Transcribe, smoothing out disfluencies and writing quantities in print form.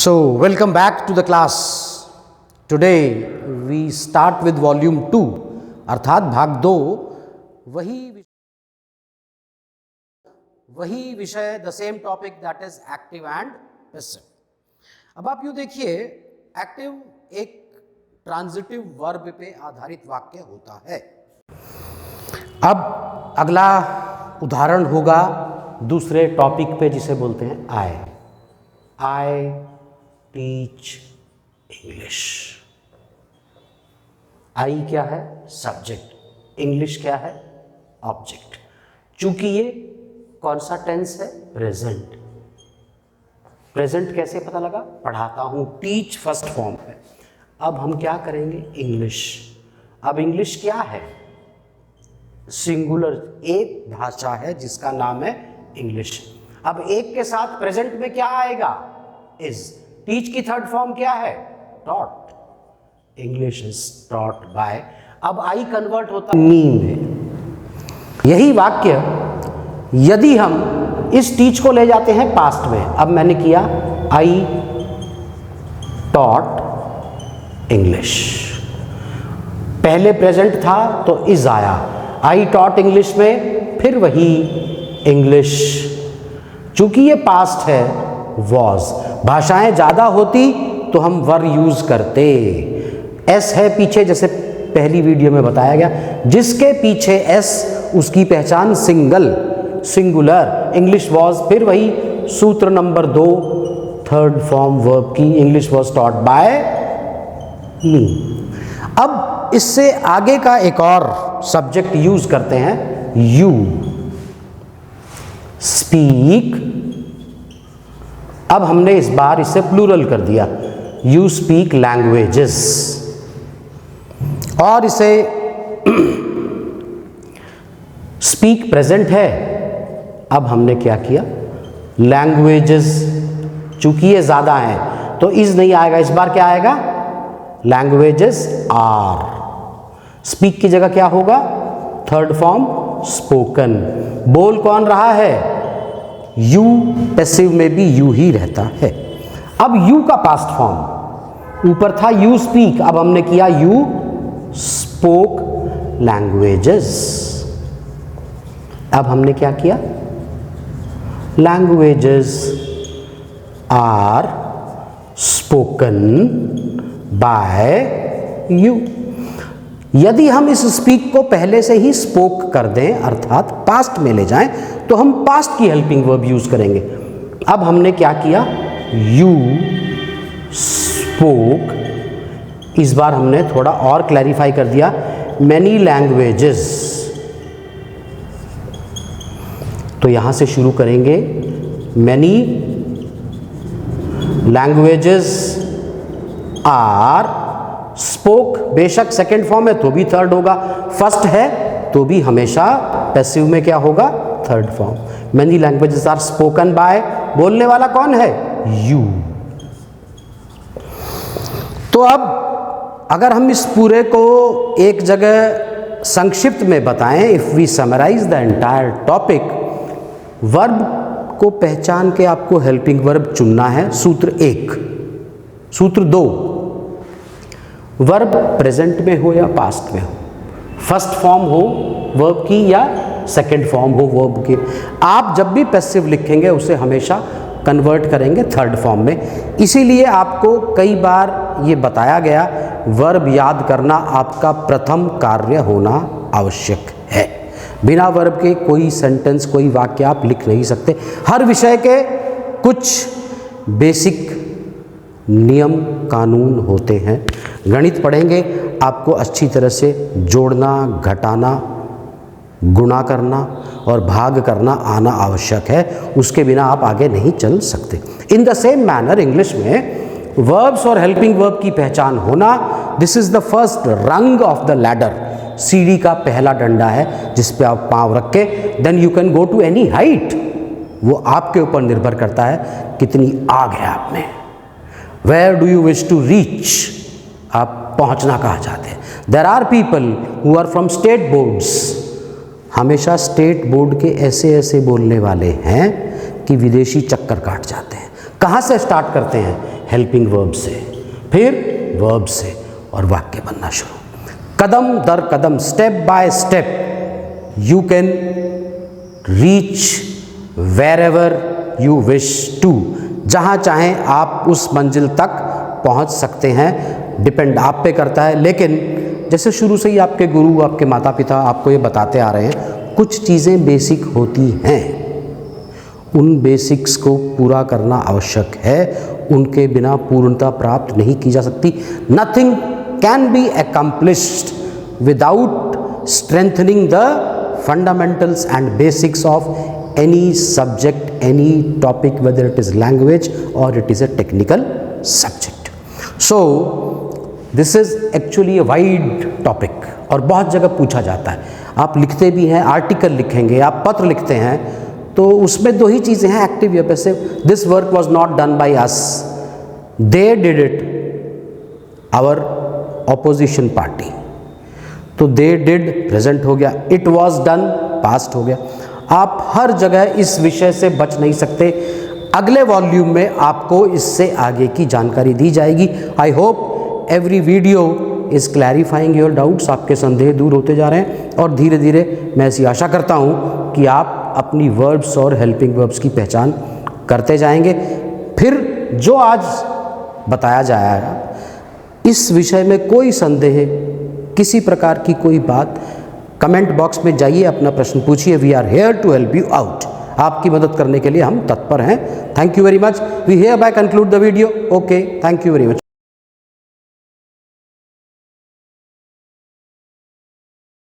So, welcome back to the class. Today we start with volume 2 अर्थात भाग 2 वही विषय the same topic that is active and passive. अब आप यूँ देखिए, एक्टिव एक ट्रांजिटिव वर्ब पे आधारित वाक्य होता है। अब अगला उदाहरण होगा दूसरे टॉपिक पे जिसे बोलते हैं आई टीच इंग्लिश। आई क्या है? सब्जेक्ट। इंग्लिश क्या है? ऑब्जेक्ट। चूंकि ये कौन सा टेंस है? प्रेजेंट। प्रेजेंट कैसे पता लगा? पढ़ाता हूं, टीच फर्स्ट फॉर्म है। अब हम क्या करेंगे? इंग्लिश। अब इंग्लिश क्या है? सिंगुलर, एक भाषा है जिसका नाम है इंग्लिश। अब एक के साथ प्रेजेंट में क्या आएगा? इज। टीच की थर्ड फॉर्म क्या है? Taught. English is taught by. अब आई कन्वर्ट होता मीन है। यही वाक्य यदि हम इस टीच को ले जाते हैं पास्ट में, अब मैंने किया आई टॉट इंग्लिश, पहले प्रेजेंट था तो इज आया, आई टॉट इंग्लिश में फिर वही इंग्लिश। चूंकि ये पास्ट है, वॉज। भाषाएं ज्यादा होती तो हम वर यूज करते। एस है पीछे, जैसे पहली वीडियो में बताया गया, जिसके पीछे एस उसकी पहचान सिंगुलर। इंग्लिश वॉज, फिर वही सूत्र नंबर 2 थर्ड फॉर्म वर्ब की, इंग्लिश वॉज टॉट बाय मी। अब इससे आगे का एक और सब्जेक्ट यूज करते हैं, यू स्पीक। अब हमने इस बार इसे प्लूरल कर दिया, यू स्पीक लैंग्वेजेस। और इसे स्पीक प्रेजेंट है, अब हमने क्या किया? लैंग्वेजेस। चूंकि ये ज्यादा है तो इज नहीं आएगा, इस बार क्या आएगा? Languages are. स्पीक की जगह क्या होगा? Third form spoken. बोल कौन रहा है? यू। पैसिव में भी यू ही रहता है। अब यू का पास्ट फॉर्म, ऊपर था यू स्पीक, अब हमने किया यू स्पोक लैंग्वेजेस। अब हमने क्या किया? Languages are spoken by you. यदि हम इस स्पीक को पहले से ही स्पोक कर दें, अर्थात पास्ट में ले जाएं, तो हम पास्ट की हेल्पिंग वर्ब यूज करेंगे। अब हमने क्या किया? You spoke. इस बार हमने थोड़ा और क्लैरिफाई कर दिया, मैनी लैंग्वेजेस। तो यहां से शुरू करेंगे, मैनी लैंग्वेजेस आर स्पोक। बेशक सेकेंड फॉर्म है तो भी थर्ड होगा, फर्स्ट है तो भी हमेशा पैसिव में क्या होगा? Third form. Many languages are spoken by, बोलने वाला कौन है? यू। तो अब अगर हम इस पूरे को एक जगह संक्षिप्त में बताएं, if we summarise the entire topic, verb को पहचान के आपको हेल्पिंग वर्ब चुनना है। सूत्र 1। सूत्र 2, वर्ब प्रेजेंट में हो या पास्ट में हो, फर्स्ट फॉर्म हो वर्ब की या सेकंड फॉर्म हो वर्ब की। आप जब भी पैसिव लिखेंगे उसे हमेशा कन्वर्ट करेंगे थर्ड फॉर्म में। इसीलिए आपको कई बार ये बताया गया, वर्ब याद करना आपका प्रथम कार्य होना आवश्यक है। बिना वर्ब के कोई सेंटेंस, कोई वाक्य आप लिख नहीं सकते। हर विषय के कुछ बेसिक नियम कानून होते हैं। गणित पढ़ेंगे, आपको अच्छी तरह से जोड़ना, घटाना, गुणा करना और भाग करना आना आवश्यक है, उसके बिना आप आगे नहीं चल सकते। In the same manner English में वर्ब्स और हेल्पिंग वर्ब की पहचान होना, दिस इज द फर्स्ट रंग ऑफ द लैडर। सीढ़ी का पहला डंडा है जिस पे आप पांव रख के then you can go to any height. वो आपके ऊपर निर्भर करता है कितनी आग है आप में। Where do you wish to reach, आप पहुंचना कहाँ चाहते हैं। There are people who are from state boards. हमेशा स्टेट बोर्ड के ऐसे बोलने वाले हैं कि विदेशी चक्कर काट जाते हैं। कहाँ से स्टार्ट करते हैं? हेल्पिंग वर्ब से, फिर वर्ब से, और वाक्य बनना शुरू। कदम दर कदम, step by step you can reach wherever you wish to, जहाँ चाहें आप उस मंजिल तक पहुँच सकते हैं। डिपेंड आप पे करता है, लेकिन जैसे शुरू से ही आपके गुरु, आपके माता पिता आपको ये बताते आ रहे हैं, कुछ चीज़ें बेसिक होती हैं, उन बेसिक्स को पूरा करना आवश्यक है, उनके बिना पूर्णता प्राप्त नहीं की जा सकती। Nothing can be accomplished without strengthening the fundamentals and basics of any subject, any topic, whether it is language और it is a technical subject. So this is actually a wide topic और बहुत जगह पूछा जाता है। आप लिखते भी हैं, आर्टिकल लिखेंगे, आप पत्र लिखते हैं, तो उसमें दो ही चीज़ें हैं, एक्टिव या passive. This work was not done by us, they did it, our opposition party. तो दे डिड प्रेजेंट हो गया, इट वॉज डन पास्ट हो गया। आप हर जगह इस विषय से बच नहीं सकते। अगले वॉल्यूम में आपको इससे आगे की जानकारी दी जाएगी। I hope every video is clarifying your doubts, आपके संदेह दूर होते जा रहे हैं, और धीरे धीरे मैं ऐसी आशा करता हूँ कि आप अपनी वर्ब्स और हेल्पिंग वर्ब्स की पहचान करते जाएंगे। फिर जो आज बताया जाएगा, इस विषय में कोई संदेह, किसी प्रकार की कोई बात, कमेंट बॉक्स में जाइए, अपना प्रश्न पूछिए। We are here to help you out, आपकी मदद करने के लिए हम तत्पर हैं। Thank you very much. We hereby conclude the video. Okay, thank you very much.